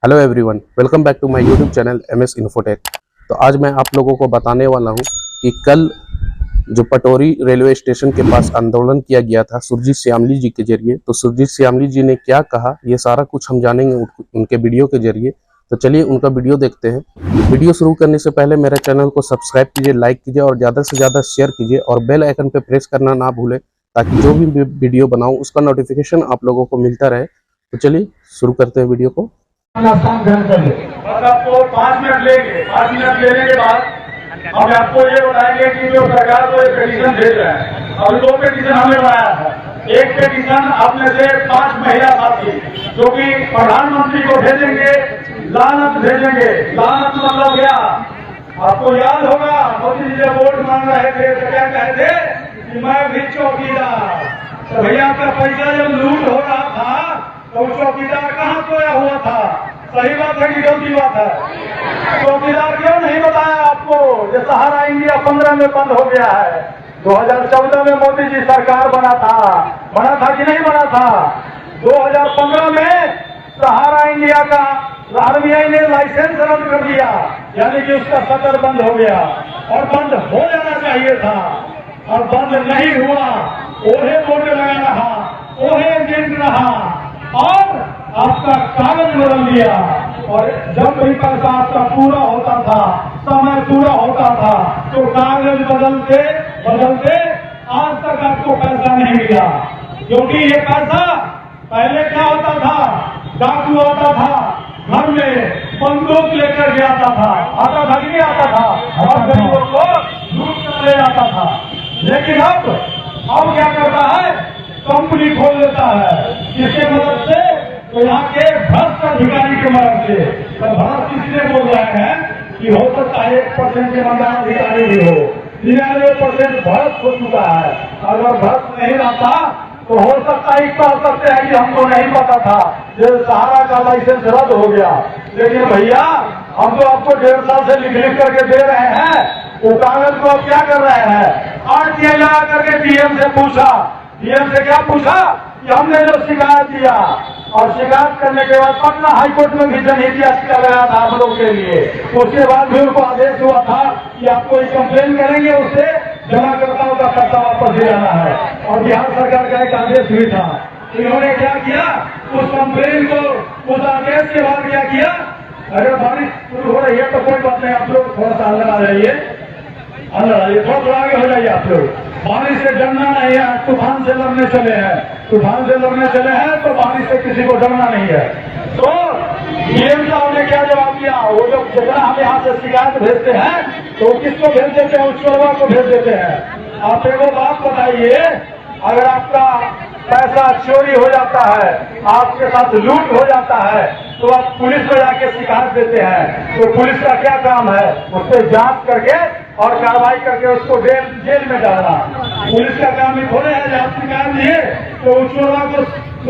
Hello everyone, welcome back to my YouTube channel MS Infotech. तो आज मैं आप लोगों को बताने वाला हूं कि कल जो पटोरी रेलवे स्टेशन के पास आंदोलन किया गया था सुरजीत श्यामली जी के जरिए, तो सुरजीत श्यामली जी ने क्या कहा ये सारा कुछ हम जानेंगे उनके वीडियो के जरिए। तो चलिए उनका वीडियो देखते हैं। वीडियो शुरू करने से पहले मेरे चैनल को सब्सक्राइब कीजिए, लाइक कीजिए और ज़्यादा से ज़्यादा शेयर कीजिए और बेल आइकन पर प्रेस करना ना भूलें ताकि जो भी वीडियो बनाऊँ उसका नोटिफिकेशन आप लोगों को मिलता रहे। तो चलिए शुरू करते हैं वीडियो को। स्थान ग्रहण कर ले। बस आपको 5 मिनट लेंगे। 5 मिनट लेने के बाद हम आपको ये बताएंगे कि जो सरकार को एक पिटीशन भेज रहे हैं और 2 पिटीशन हमने बनाया है। एक पिटीशन अपने से 5 महिला साथी जो कि प्रधानमंत्री को भेजेंगे, लानत भेजेंगे। लानत मतलब क्या, आपको याद होगा मोदी जी जब वोट मांग रहे थे तो क्या कहे थे कि मैं भी चौकीदार। तो भैया का पैसा जब लूट हो रहा था तो चौकीदार कहाँ सोया हुआ था? सही बात है कि गलती बात है? चौकीदार क्यों नहीं बताया आपको? ये सहारा इंडिया 15 में बंद हो गया है। 2014 में मोदी जी सरकार बना था कि नहीं बना था? 2015 में सहारा इंडिया का RBI ने लाइसेंस रद्द कर दिया, यानी कि उसका शटर बंद हो गया और बंद हो जाना चाहिए था और बंद नहीं हुआ। ओहे बोर्ड लगा रहा, ओहे एजेंट रहा और आपका कागज बदल दिया। और जब भी पैसा आपका पूरा होता था, समय पूरा होता था, तो कागज बदलते बदलते आज तक आपको पैसा नहीं मिला। क्योंकि ये पैसा पहले क्या होता था, डाकू आता था घर में बंदूक लेकर के आता था कि नहीं आता था, और गरीबों को लूट कर ले जाता था। लेकिन अब क्या करता है, कंपनी खोल लेता है। किसके मदद से? तो यहाँ के भ्रष्ट अधिकारी की मदद से। तो भ्रष्ट इसलिए बोल रहे हैं कि हो सकता है 1% के ईमानदार अधिकारी भी हो, 99% भ्रष्ट हो चुका है। अगर भ्रष्ट नहीं रहता तो हो सकता है कह सकते हैं कि हमको नहीं पता था, ये सहारा का लाइसेंस रद्द हो गया। लेकिन भैया हम तो आपको 1.5 साल से लिख करके दे रहे हैं, वो कागज को आप क्या कर रहे हैं? RTI लगा करके DM से पूछा। DM से क्या पूछा कि हमने जो शिकायत दिया, और शिकायत करने के बाद पटना हाईकोर्ट में भी जनहित याचिका लगाया था आप लोग के लिए। उसके बाद भी उनको आदेश हुआ था कि आप कोई कंप्लेन करेंगे उससे जमाकर्ताओं का पैसा वापस दिलाना है, और बिहार सरकार का एक आदेश भी था। इन्होंने क्या किया, उस कंप्लेन को, उस आदेश के बाद क्या किया? अगर बारिश शुरू हो रही है तो कोई बात नहीं, आप लोग थोड़ा सा अंदर आ जाइए, थोड़ा आगे हो जाइए। आप लोग बारिश से डरना नहीं है, तूफान से लड़ने चले हैं। तूफान से लड़ने चले हैं तो बारिश से किसी को डरना नहीं है। तो DM साहब ने क्या जवाब दिया? वो जब जितना हम यहाँ से शिकायत भेजते हैं तो किसको भेज देते हैं? उच्चवा को भेज देते हैं। आप एगो बात बताइए, अगर आपका पैसा चोरी हो जाता है, आपके साथ लूट हो जाता है, तो आप पुलिस को जाके शिकायत देते हैं। तो पुलिस का क्या काम है? उस पर जांच करके और कार्रवाई करके उसको जेल में डालना। पुलिस का काम ही थोड़े है। जब शिकायत दिए तो उच्चवा को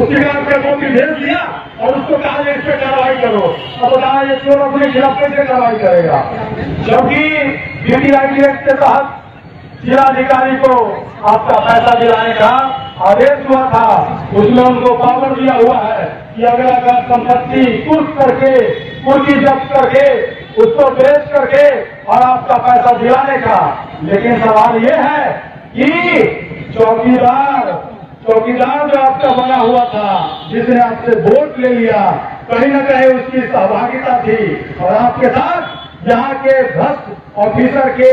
शिकायत का कॉपी भेज दिया और उसको कहा इस पर कार्रवाई करो। अब बताया ये चोर अपने खिलाफ कैसे कार्रवाई करेगा? जबकि DTI एक्ट के तहत जिलाधिकारी को आपका पैसा दिलाने का आदेश हुआ था। उसमें उनको पावर दिया हुआ है कि अगर संपत्ति कुर्क करके, कुर्की जब्त करके, उसको बेच करके और आपका पैसा दिलाने का। लेकिन सवाल ये है कि चौकीदार जो आपका बना हुआ था, जिसने आपसे वोट ले लिया, कहीं न कहीं उसकी सहभागिता थी और आपके साथ यहाँ के भ्रष्ट ऑफिसर के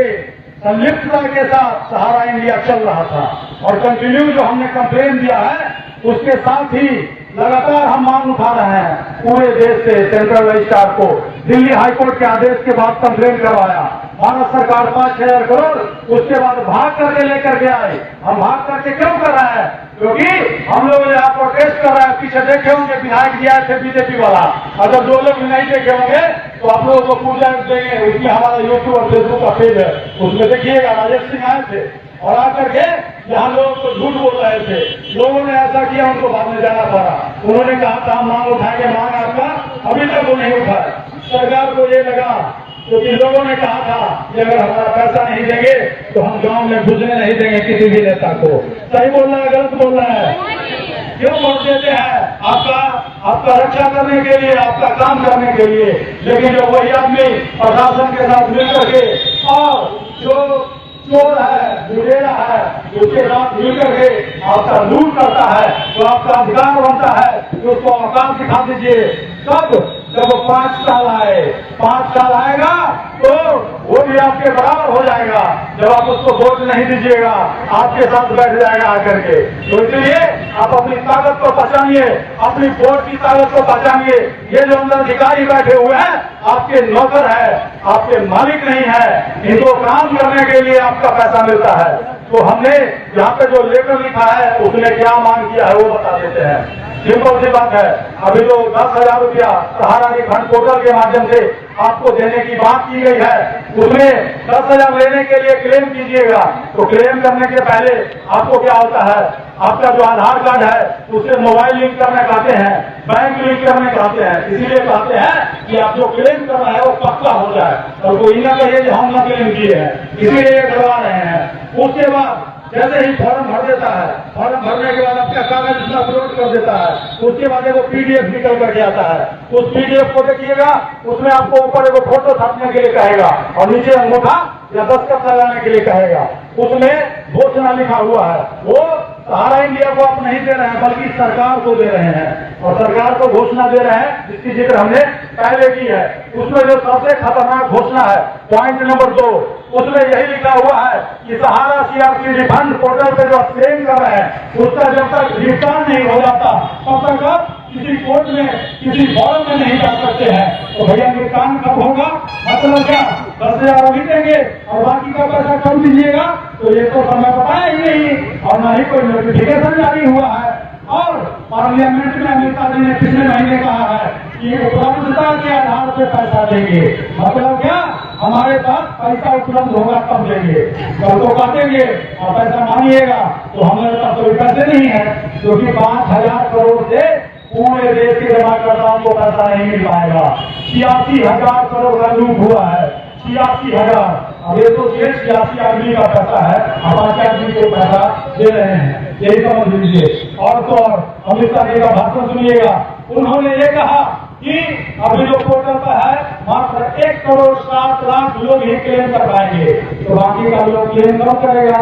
संलिप्तता के साथ सहारा इंडिया चल रहा था। और कंटिन्यू जो हमने कंप्लेन दिया है उसके साथ ही लगातार हम मांग उठा रहे हैं पूरे देश से। सेंट्रल रजिस्ट्रार को दिल्ली हाईकोर्ट के आदेश के बाद कंप्लेन करवाया। भारत सरकार 5,000 करोड़ उसके बाद भाग करके लेकर के आए। हम भाग करके क्यों कर रहे हैं? क्योंकि हम लोग यहाँ प्रोटेस्ट कर रहे हैं। पीछे देखे होंगे विधायक जी आए थे BJP वाला। अगर 2 लोग नहीं देखे होंगे तो आप लोगों को पूजा देंगे। उसमें हमारा YouTube और Facebook का पेज है, उसमें देखिएगा। राजेश सिंह आए थे और आकर के यहाँ लोगों को झूठ बोल रहे थे। लोगों ने ऐसा किया, उनको बाद में जाना पड़ा। उन्होंने कहा था हम मांग उठाएंगे, मांग आपका अभी तक वो नहीं उठाए। सरकार को ये लगा, क्योंकि लोगों ने कहा था कि अगर हमारा पैसा नहीं देंगे तो हम गांव में घुसने नहीं देंगे किसी भी नेता को। सही बोल रहा है, गलत बोल रहा है? क्यों वोट देते हैं? आपका रक्षा करने के लिए, आपका काम करने के लिए। लेकिन जो वही आदमी प्रशासन के साथ मिलकर के और जो चोर है, लुटेरा है, उसके साथ मिलकर के आपका लूट करता है, तो आपका अधिकार बनता है कि उसको औकात दिखा दीजिए। कब? जब वो 5 साल आए, 5 साल आएगा तो वो भी आपके बराबर हो जाएगा। जब आप उसको वोट नहीं दीजिएगा, आपके साथ बैठ जाएगा आकर के। तो इसलिए आप अपनी ताकत को पहचानिए, अपनी वोट की ताकत को पहचानिए। ये जो अंदर अधिकारी बैठे हुए हैं, आपके नौकर है, आपके मालिक नहीं है। इनको काम करने के लिए आपका पैसा मिलता है। तो हमने यहाँ पे जो लेटर लिखा है उसने क्या मांग किया है वो बता देते हैं। सिंपल सी बात है, अभी जो 10,000 रुपया सहारा निधि पोर्टल के माध्यम से आपको देने की बात की गई है, उसमें 10,000 लेने के लिए क्लेम कीजिएगा। तो क्लेम करने के पहले आपको क्या होता है, आपका जो आधार कार्ड है उसे मोबाइल लिंक करने कहते हैं, बैंक लिंक करने कहते हैं। इसीलिए कहते हैं कि आप जो क्लेम कर रहे हैं वो पक्का हो जाए और कोई ना कहिए कि हम ना क्लेम किए हैं, इसीलिए ये करवा रहे हैं। उसके बाद जैसे ही फॉर्म भर देता है, फॉर्म भरने के बाद आपका कागज उसमें अपलोड कर देता है, उसके बाद वो पीडीएफ निकल करके आता है। उस पीडीएफ को देखिएगा, उसमें आपको ऊपर एक फोटो छापने के लिए कहेगा और नीचे अंगूठा या दस्तखत लगाने के लिए कहेगा। उसमें घोषणा लिखा हुआ है। वो सहारा इंडिया को आप नहीं दे रहे हैं बल्कि सरकार को दे रहे हैं, और सरकार को घोषणा दे रहे हैं जिसकी जिक्र हमने पहले की है। उसमें जो सबसे खतरनाक घोषणा है, पॉइंट नंबर 2, उसमें यही लिखा हुआ है कि सहारा सीआरपी रिफंड पोर्टल पे जो क्लेम कर रहे हैं उसका जब तक रिटर्न नहीं हो जाता तब तक आप किसी कोर्ट में, किसी फॉरम में नहीं जा सकते हैं। तो भैया निपटान कब होगा? मतलब क्या 10,000 अभी देंगे और बाकी का पैसा कब दीजिएगा? तो ये तो समय बताया ही नहीं और न ही कोई नोटिफिकेशन जारी हुआ है। और पार्लियामेंट में अमित शाह जी ने पिछले महीने कहा है कि उपलब्धता के आधार पर पैसा देंगे। मतलब क्या? हमारे पास पैसा उपलब्ध होगा तब देंगे, कल तो काटेंगे और पैसा मांगिएगा तो हमारे पास कोई पैसे नहीं है, क्योंकि 5,000 करोड़ से पूरे देश के जमाकर्ताओं को पैसा नहीं मिल पाएगा। 86,000 करोड़ का लूट हुआ है, 86,000। अब ये तो 86 आदमी का पैसा है, अब 5 आदमी को पैसा दे रहे हैं, यही समझ लीजिए। और तो और अमित शाह जी का भाषण सुनिएगा, उन्होंने ये कहा कि अभी जो पोर्टल पर है मात्र 1,60,00,000 लोग ही क्लेम कर पाएंगे, तो बाकी का लोग क्लेम कब करेगा?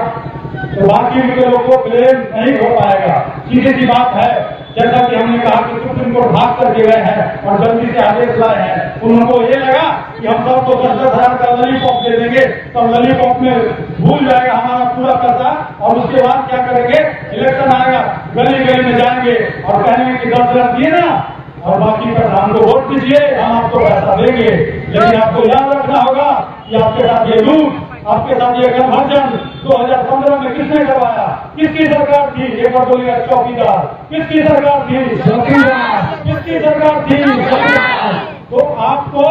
तो बाकी के लोग को क्लेम नहीं हो पाएगा। सीधी सी बात है, जैसा कि हमने कहा कि सुप्रीम कोर्ट भाग करके गए हैं और जल्दी से आदेश लाए हैं। उनको ये लगा कि हम सबको 10,000 का लॉलीपॉप दे देंगे तो लॉलीपॉप में भूल जाएगा हमारा पूरा पैसा, और उसके बाद क्या करेंगे, इलेक्शन आएगा, गली गली में जाएंगे और कहेंगे कि 10,000 दिए ना और बाकी पैसा हमको वोट दीजिए, हम आपको पैसा देंगे। लेकिन आपको याद रखना होगा कि आपके साथ ये लूट, आपके साथ ये गठबंधन 2015 में किसने करवाया? किसकी सरकार थी? एक बार बोलिएगा, चौकीदार। किसकी सरकार थी? चौकीदार। किसकी सरकार थी? चौकीदार। तो आपको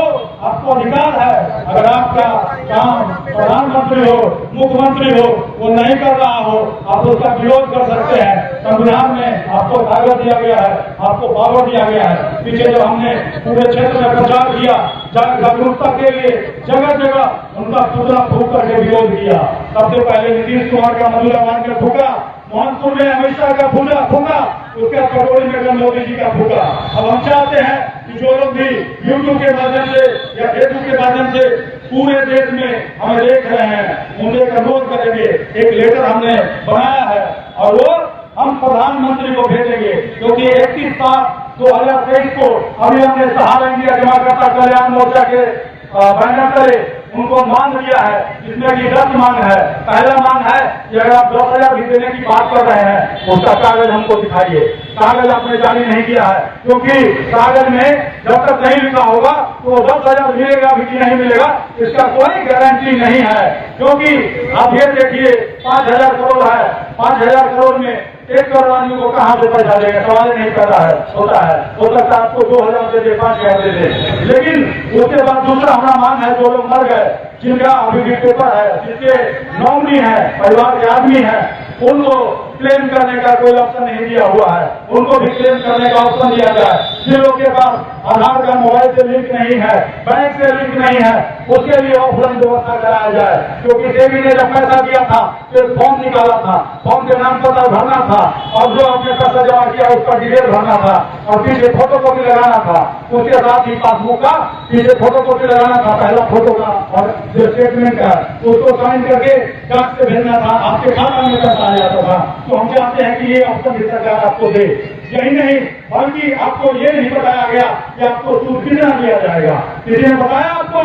अधिकार है, अगर आपका काम प्रधानमंत्री हो, मुख्यमंत्री हो, वो नहीं कर रहा हो, आप उसका विरोध कर सकते हैं। संविधान में आपको ताकत दिया गया है, आपको पावर दिया गया है। पीछे जब हमने पूरे क्षेत्र में प्रचार किया, जागरूकता के लिए जगह जगह उनका पुतला फूंक करके विरोध किया। सबसे पहले नीतीश कुमार का मधुरा मान के फूका, मोहनपुर में अमित शाह का फूका, उसके कटोरी में मोदी जी का फूका। अब हम चाहते हैं कि जो लोग भी यूट्यूब के माध्यम से या फेसबुक के माध्यम से पूरे देश में हमें देख रहे हैं, उनसे एक अनुरोध करेंगे। एक लेटर हमने बनाया है और वो हम प्रधानमंत्री को भेजेंगे, क्योंकि 31/7/2023 को अभी हमने सहारा इंडिया जमाकर्ता कल्याण मोर्चा के बैनर तले उनको मांग दिया है, जिसमें कि 10 मांग है। पहला मांग है कि अगर आप 10,000 भी देने की बात कर रहे हैं उसका कागज हमको दिखाइए। कागज आपने जारी नहीं किया है, क्योंकि कागज में जब तक नहीं लिखा होगा तो 10,000 मिलेगा भी कि नहीं मिलेगा इसका कोई गारंटी नहीं है। क्योंकि आप ये देखिए 5,000 करोड़ है, 5,000 करोड़ में 1 करोड़ आदमी को कहां से पैसा देगा? सवाल नहीं पैदा है, होता है। हो सकता है आपको 2,000 दे दे, 5,000 दे दे, लेकिन उसके बाद दूसरा हमारा मांग है, जो लोग मर गए जिनका अभी भी पेपर है, जिसके नॉमिनी है, परिवार के आदमी है, उनको क्लेम करने का कोई ऑप्शन नहीं दिया हुआ है, उनको भी क्लेम करने का ऑप्शन दिया जाए। जिन लोग के पास आधार कार्ड मोबाइल से लिंक नहीं है, बैंक से लिंक नहीं है, उसके लिए ऑफलाइन व्यवस्था कराया जाए। क्योंकि देवी ने जब पैसा दिया था तो फॉर्म निकाला था, फॉर्म के नाम पता भरना था और जो आपने पैसा जमा किया उसका डिटेल भरना था और पीछे फोटो कॉपी लगाना था, उसके साथ ही पासबुक का पीछे फोटो कॉपी लगाना था, पहला फोटो का और जो स्टेटमेंट का, उसको साइन करके डाक से भेजना था, आपके खाता में पैसा आ जाता था। तो हम चाहते हैं कि ये ऑप्शन भी सरकार आपको दे। यही नहीं बल्कि आपको ये नहीं बताया गया कि आपको सूद कितना दिया जाएगा, किसी ने बताया आपको?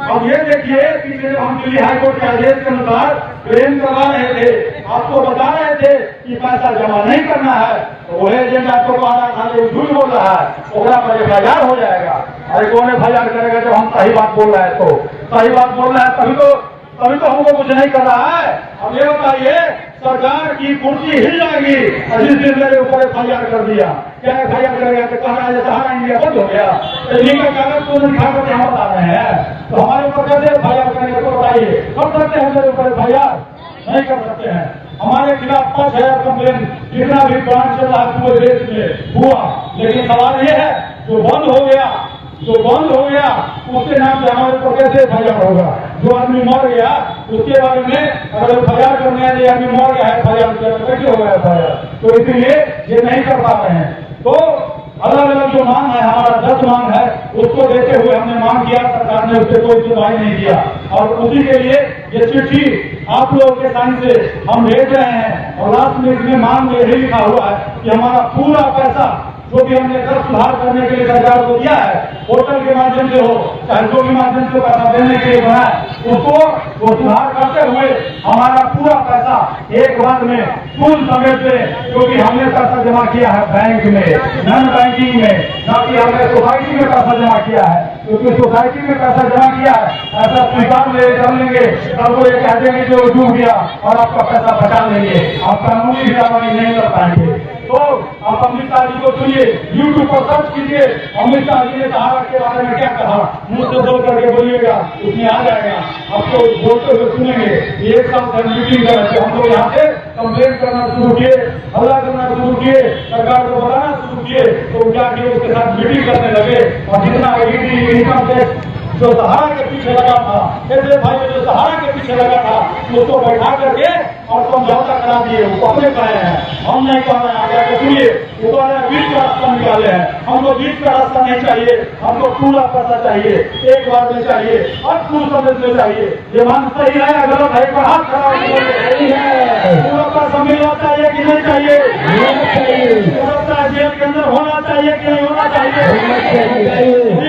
अब ये देखिए कि हम दिल्ली हाईकोर्ट के आदेश के अनुसार क्लेम करवा रहे थे, आपको बता रहे थे कि पैसा जमा नहीं करना है, तो वो एजेंट आपको कह रहा था कि झूठ बोल रहा है, ओकरा पर एफआईआर हो जाएगा। अरे कौन एफआईआर करेगा जब हम सही बात बोल रहे हैं? तो सही बात बोल रहे हैं तभी तो हमको कुछ नहीं कर रहा है। अब ये बताइए, सरकार की कुर्सी हिल जाएगी और जिस दिन मेरे ऊपर एफआईआर कर दिया, क्या एफआईआर करेगा? तो कह रहा है सहारा इंडिया बंद हो गया, इन्हीं का कागज को दिखा कर हम बता रहे हैं, तो हमारे ऊपर कैसे एफआईआर करेंगे? तो बताइए, कर सकते हैं मेरे ऊपर एफआईआर? नहीं कर सकते हैं। हमारे खिलाफ 5000 कंप्लेन जितना भी ब्रांच चल रहा है पूरे देश में हुआ, लेकिन सवाल ये है जो बंद हो गया उसके नाम से हमारे ऊपर कैसे एफआईआर होगा? जो आदमी मर गया उसके बारे में अगर एफआईआर करने आदमी मर गया है, एफआईआर कैसे होगा एफआईआर? तो इसीलिए ये नहीं कर पा रहे हैं। तो अलग अलग जो मांग है, हमारा 10 मांग है, उसको देते हुए हमने मांग किया, सरकार ने उससे कोई सुनवाई नहीं किया और उसी के लिए ये चिट्ठी आप लोगों के साइन से हम भेज रहे हैं। और लास्ट में इसमें मांग में यही लिखा हुआ है कि हमारा पूरा पैसा जो भी हमने कर सुधार करने के लिए सरकार को दिया है, पोर्टल के माध्यम से हो चाहे जो भी माध्यम से पैसा देने के लिए बना है, उसको वो सुधार करते हुए हमारा पूरा पैसा एक बार में फुल समेट से, क्योंकि हमने पैसा जमा किया है बैंक में, नॉन बैंकिंग में, न कि हमने सोसाइटी में पैसा जमा किया है। क्योंकि सोसाइटी में पैसा जमा किया है, ऐसा स्वीकार कर लेंगे, तब वो ये कह देंगे कि वो डूब गया और आपका पैसा बचा लेंगे, आप कानूनी कार्रवाई नहीं कर पाएंगे। तो आप अमित शाह जी को सुनिए, यूट्यूब पर सर्च कीजिए, अमित शाह जी ने सहारा के बारे में क्या कहा, मुंह से बोल करके बोलिएगा, उसमें आ जाएगा, आपको बोलते हुए सुनेंगे। एक साल से मीटिंग कर रहे थे, हम लोग यहाँ से कंप्लेन करना शुरू किए, हल्ला करना शुरू किए, सरकार को बताना शुरू किए, तो जाके उसके साथ मीटिंग करने लगे और जितना इनकम टैक्स जो सहारा के पीछे लगा था, ऐसे भाई जो सहारा के पीछे लगा था, उसको बैठा करके और समझौता करा दिए, वो अपने कहे हैं, हम नहीं कह रहे हैं। आगे सुनिए, वो कह रहे हैं बीच का रास्ता निकाले हैं, हमको बीच का रास्ता नहीं चाहिए, हमको पूरा पैसा चाहिए, एक बार में चाहिए और फुल समय में चाहिए। ये मान सही है या गलत है? हाथ खड़ा है, पूरा पैसा मिलना चाहिए कि नहीं चाहिए? पूरा जेल के अंदर होना चाहिए कि नहीं होना चाहिए?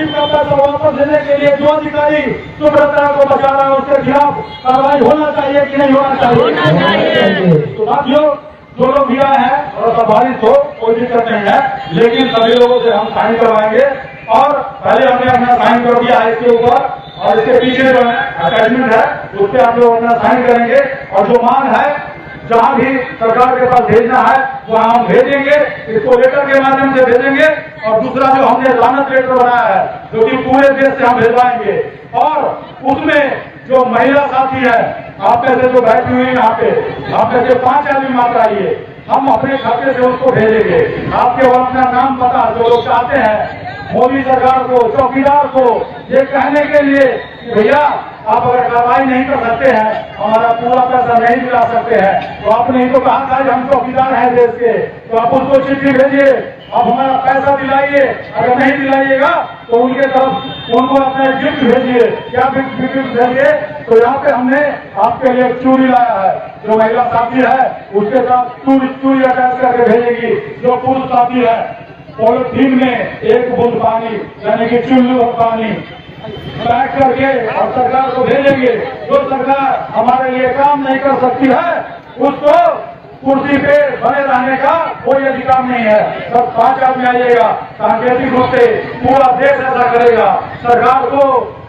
का पैसा वापस देने के लिए जो अधिकारी सुब्रता को बचा रहा है, उसके खिलाफ कार्रवाई होना चाहिए कि नहीं होना चाहिए? तो साथियों, जो लोग भी आए हैं और बारिश हो कोई दिक्कत नहीं है, लेकिन सभी लोगों से हम साइन करवाएंगे और पहले हमने अपना साइन कर दिया है इसके ऊपर और इसके पीछे जो है अटैचमेंट है उस पर आप लोग अपना साइन करेंगे और जो मांग है जहां भी सरकार के पास भेजना है वहां हम भेजेंगे, इसको लेटर के माध्यम से भेजेंगे। और दूसरा जो हमने लानत लेटर बनाया है जो कि पूरे देश से हम भेजवाएंगे और उसमें जो महिला साथी है, आप में से जो बैठी हुई यहाँ पे, आप में से 5 आदमी मात्र आइए, हम अपने खाते से उसको भेजेंगे। आपके और अपना नाम पता जो लोग चाहते हैं मोदी सरकार को, चौकीदार को ये कहने के लिए कि भैया आप अगर कार्रवाई नहीं कर सकते हैं, हमारा पूरा पैसा नहीं दिला सकते हैं, तो आपने ही तो कहा था कि हम चौकीदार हैं देश के, तो आप उसको चिट्ठी भेजिए, अब हमारा पैसा दिलाइए। अगर नहीं दिलाइएगा तो उनके तरफ उनको अपना गिफ्ट भेजिए। क्या गिफ्ट भेजिए? तो यहाँ पे हमने आपके लिए चूड़ी लाया है, जो महिला साथी है उसके साथ चूड़ी अटैच करके भेजेगी। जो पुरुष साथी है पॉलिथीन में 1 बूंद पानी यानी कि चुल्लू और पानी पैक करके और सरकार को भेजेंगे। जो सरकार हमारे लिए काम नहीं कर सकती है उसको कुर्सी पे बने रहने का कोई अधिकार नहीं है। बस 5 आदमी आइएगा, सांकेतिक रूप से पूरा देश ऐसा करेगा। सरकार को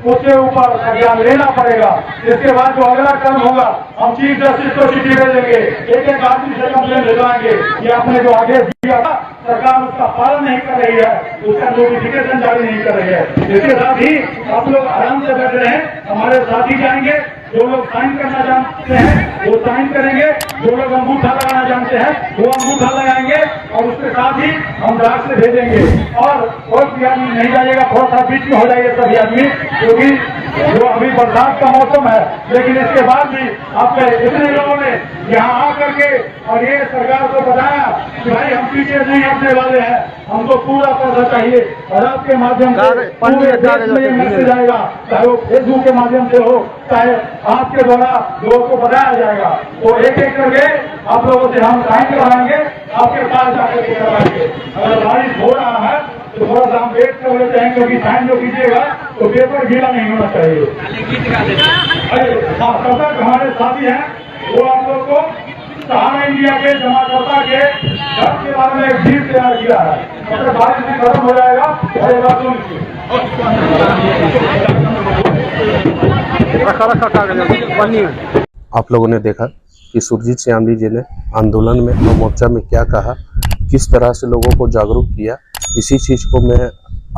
उसके ऊपर संज्ञान लेना पड़ेगा। इसके बाद जो अगला कर्म होगा, हम चीफ जस्टिस को चिट्ठी भेजेंगे, एक एक आदमी से कंप्लेन भिजवाएंगे कि आपने जो आदेश दिया था सरकार उसका पालन नहीं कर रही है, उसका नोटिफिकेशन जारी नहीं कर रही है। इसके साथ ही आप लोग आराम से बैठ रहे हैं, हमारे साथी जाएंगे, जो लोग साइन करना जानते हैं वो साइन करेंगे, जो लोग अंगूठा लगाना जानते हैं वो अंगूठा लगाएंगे, और उसके साथ ही हम डाक से भेजेंगे। और कोई भी आदमी नहीं जाइएगा, थोड़ा सा बीच में हो जाइए सभी आदमी, क्योंकि जो अभी बरसात का मौसम है, लेकिन इसके बाद भी आपके इतने लोगों ने यहाँ आकर के और ये सरकार को बताया कि भाई हम पीछे नहीं हटने वाले हैं, हमको पूरा पैसा चाहिए, और आपके माध्यम से पूरे देश में ये मैसेज जाएगा, चाहे वो फेसबुक के माध्यम से हो, चाहे आपके द्वारा लोगों को बताया जाएगा। तो एक एक करके आप लोगों से हम साइन करवाएंगे, आपके पास जाकर के करवाएंगे। अगर बारिश हो रहा है तो थोड़ा सा हम वेट कर लेते हैं, क्योंकि साइन जो कीजिएगा तो पेपर गीला नहीं होना चाहिए। हाँ, तब तक हमारे साथी हैं वो आप लोग को सहारा इंडिया के जमाकर्ता के घर के बारे में एक डील तैयार किया है। तब तक बारिश भी खत्म हो जाएगा। अरे बात आप लोगों ने देखा कि सुरजीत श्यामली जी ने आंदोलन में और मोर्चा में क्या कहा, किस तरह से लोगों को जागरूक किया। इसी चीज़ को मैं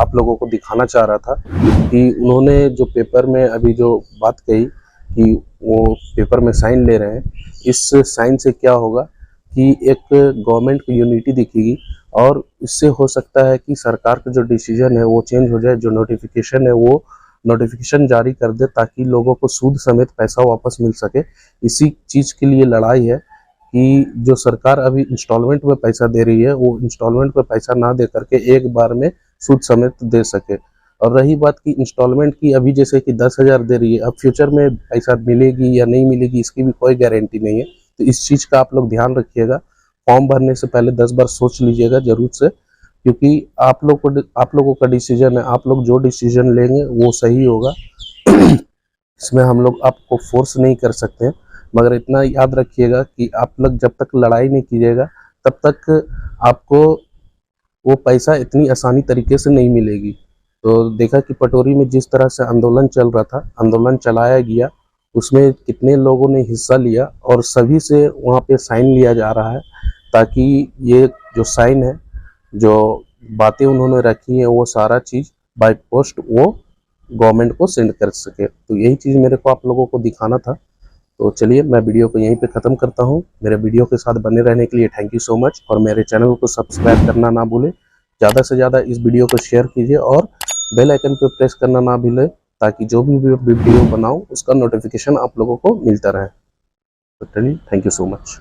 आप लोगों को दिखाना चाह रहा था कि उन्होंने जो पेपर में अभी जो बात कही कि वो पेपर में साइन ले रहे हैं, इस साइन से क्या होगा कि एक गवर्नमेंट की यूनिटी दिखेगी, और इससे हो सकता है कि सरकार का जो डिसीजन है वो चेंज हो जाए, जो नोटिफिकेशन है वो नोटिफिकेशन जारी कर दे, ताकि लोगों को सूद समेत पैसा वापस मिल सके। इसी चीज़ के लिए लड़ाई है कि जो सरकार अभी इंस्टॉलमेंट में पैसा दे रही है वो इंस्टॉलमेंट में पैसा ना दे करके एक बार में सूद समेत दे सके। और रही बात की इंस्टॉलमेंट की, अभी जैसे कि 10,000 दे रही है, अब फ्यूचर में पैसा मिलेगी या नहीं मिलेगी इसकी भी कोई गारंटी नहीं है। तो इस चीज़ का आप लोग ध्यान रखिएगा, फॉर्म भरने से पहले 10 बार सोच लीजिएगा जरूर से, क्योंकि आप लोगों का डिसीजन है, आप लोग जो डिसीजन लेंगे वो सही होगा। इसमें हम लोग आपको फोर्स नहीं कर सकते हैं, मगर इतना याद रखिएगा कि आप लोग जब तक लड़ाई नहीं कीजिएगा तब तक आपको वो पैसा इतनी आसानी तरीके से नहीं मिलेगी। तो देखा कि पटोरी में जिस तरह से आंदोलन चल रहा था, आंदोलन चलाया गया, उसमें कितने लोगों ने हिस्सा लिया और सभी से वहाँ पे साइन लिया जा रहा है, ताकि ये जो साइन है, जो बातें उन्होंने रखी हैं, वो सारा चीज़ बाय पोस्ट वो गवर्नमेंट को सेंड कर सके। तो यही चीज़ मेरे को आप लोगों को दिखाना था। तो चलिए मैं वीडियो को यहीं पे ख़त्म करता हूँ। मेरे वीडियो के साथ बने रहने के लिए थैंक यू सो मच, और मेरे चैनल को सब्सक्राइब करना ना भूलें। ज़्यादा से ज़्यादा इस वीडियो को शेयर कीजिए और बेल आइकन पे प्रेस करना ना भूलें, ताकि जो भी वीडियो बनाऊँ उसका नोटिफिकेशन आप लोगों को मिलता रहे। तो चलिए थैंक यू सो मच।